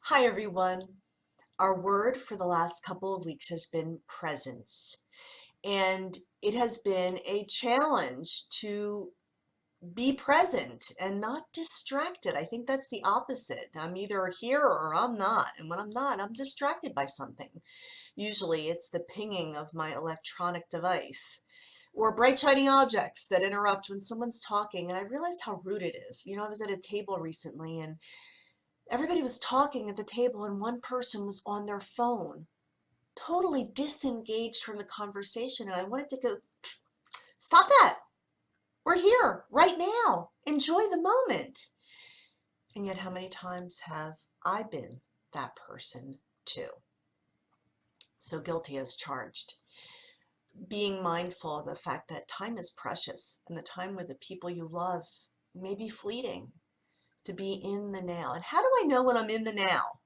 Hi everyone. Our word for the last couple of weeks has been presence. And it has been a challenge to be present and not distracted. I think that's the opposite. I'm either here or I'm not. And when I'm not, I'm distracted by something. Usually it's the pinging of my electronic device or bright shiny objects that interrupt when someone's talking. And I realized how rude it is. I was at a table recently and everybody was talking at the table and one person was on their phone, totally disengaged from the conversation. And I wanted to go, stop that. We're here right now. Enjoy the moment. And yet, how many times have I been that person too? So guilty as charged. Being mindful of the fact that time is precious and the time with the people you love may be fleeting. To be in the now. And how do I know when I'm in the now?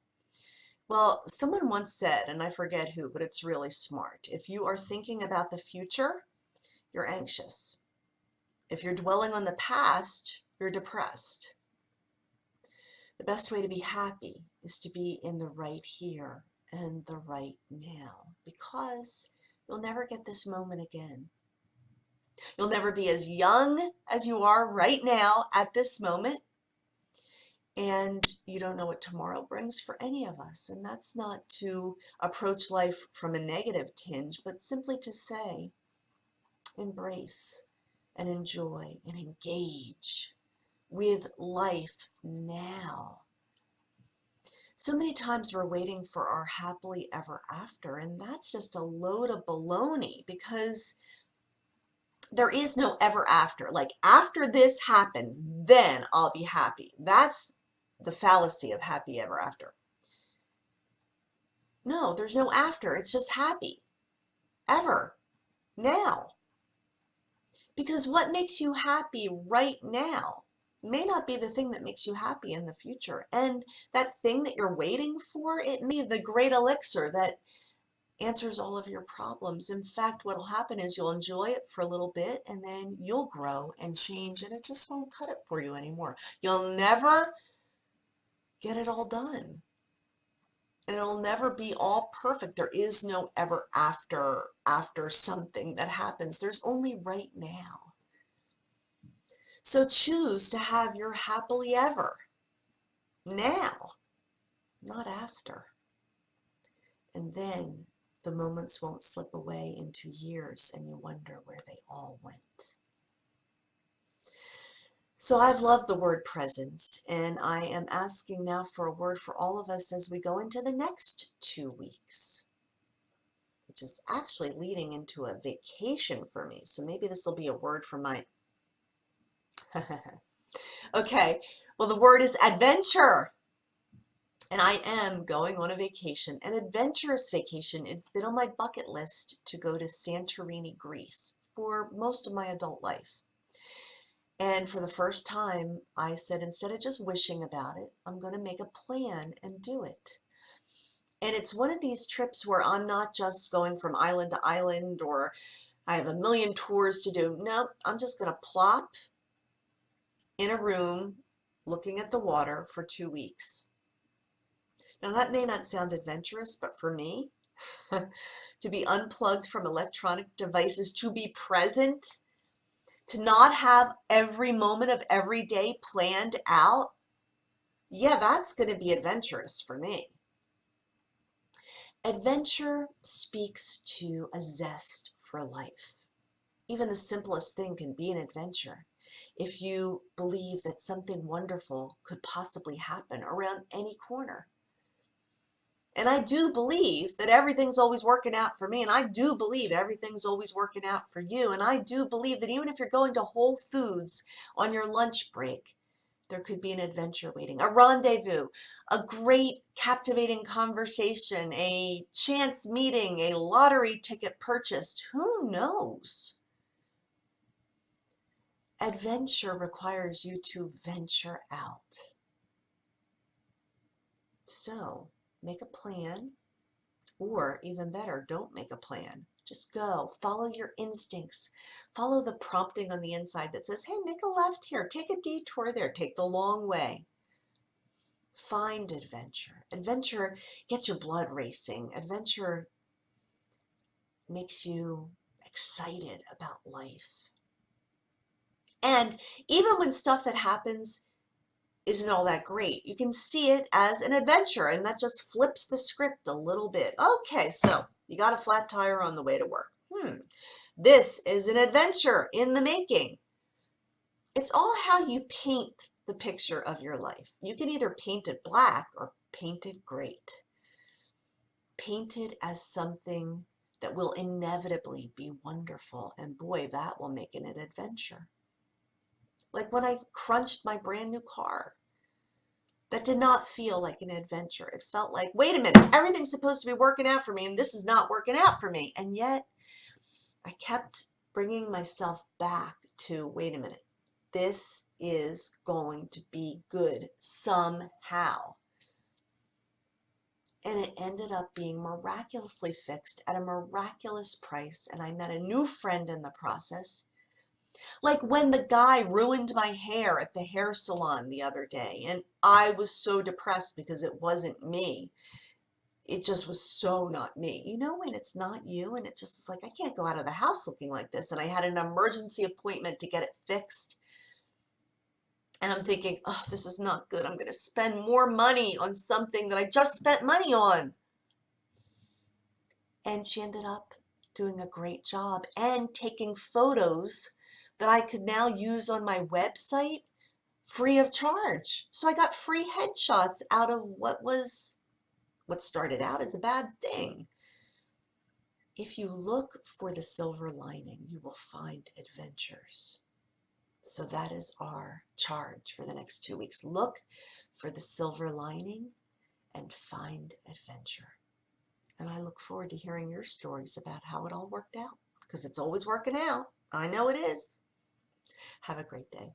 Well, someone once said, and I forget who, but it's really smart. If you are thinking about the future, you're anxious. If you're dwelling on the past, you're depressed. The best way to be happy is to be in the right here and the right now, because you'll never get this moment again. You'll never be as young as you are right now at this moment. And you don't know what tomorrow brings for any of us. And that's not to approach life from a negative tinge, but simply to say, embrace and enjoy and engage with life now. So many times we're waiting for our happily ever after, and that's just a load of baloney, because there is no ever after. Like, after this happens, then I'll be happy. That's the fallacy of happy ever after. No, there's no after. It's just happy. Ever. Now. Because what makes you happy right now may not be the thing that makes you happy in the future. And that thing that you're waiting for, it may be the great elixir that answers all of your problems. In fact, what will happen is you'll enjoy it for a little bit and then you'll grow and change and it just won't cut it for you anymore. You'll never get it all done. And it'll never be all perfect. There is no ever after something that happens. There's only right now. So choose to have your happily ever now, not after. And then the moments won't slip away into years and you wonder where they all went. So I've loved the word presence, and I am asking now for a word for all of us as we go into the next 2 weeks, which is actually leading into a vacation for me. So maybe this will be a word for my... Okay, well, the word is adventure. And I am going on a vacation, an adventurous vacation. It's been on my bucket list to go to Santorini, Greece for most of my adult life. And for the first time, I said, instead of just wishing about it, I'm going to make a plan and do it. And it's one of these trips where I'm not just going from island to island or I have a million tours to do. No, I'm just going to plop in a room looking at the water for 2 weeks. Now, that may not sound adventurous, but for me, to be unplugged from electronic devices, to be present, to not have every moment of every day planned out, yeah, that's going to be adventurous for me. Adventure speaks to a zest for life. Even the simplest thing can be an adventure if you believe that something wonderful could possibly happen around any corner. And I do believe that everything's always working out for me. And I do believe everything's always working out for you. And I do believe that even if you're going to Whole Foods on your lunch break, there could be an adventure waiting, a rendezvous, a great captivating conversation, a chance meeting, a lottery ticket purchased. Who knows? Adventure requires you to venture out. So make a plan. Or even better, don't make a plan. Just go. Follow your instincts. Follow the prompting on the inside that says, hey, make a left here. Take a detour there. Take the long way. Find adventure. Adventure gets your blood racing. Adventure makes you excited about life. And even when stuff that happens isn't all that great, you can see it as an adventure, and that just flips the script a little bit. Okay, so you got a flat tire on the way to work. This is an adventure in the making. It's all how you paint the picture of your life. You can either paint it black or paint it great. Paint it as something that will inevitably be wonderful, and boy, that will make it an adventure. Like when I crunched my brand new car. That did not feel like an adventure. It felt like, wait a minute, everything's supposed to be working out for me, and this is not working out for me. And yet, I kept bringing myself back to, wait a minute, this is going to be good somehow. And it ended up being miraculously fixed at a miraculous price, and I met a new friend in the process. Like when the guy ruined my hair at the hair salon the other day, and I was so depressed because it wasn't me. It just was so not me. You know, when it's not you and it just is like, I can't go out of the house looking like this. And I had an emergency appointment to get it fixed. And I'm thinking, oh, this is not good. I'm going to spend more money on something that I just spent money on. And she ended up doing a great job and taking photos that I could now use on my website free of charge. So I got free headshots out of what started out as a bad thing. If you look for the silver lining, you will find adventures. So that is our charge for the next 2 weeks. Look for the silver lining and find adventure. And I look forward to hearing your stories about how it all worked out, because it's always working out. I know it is. Have a great day.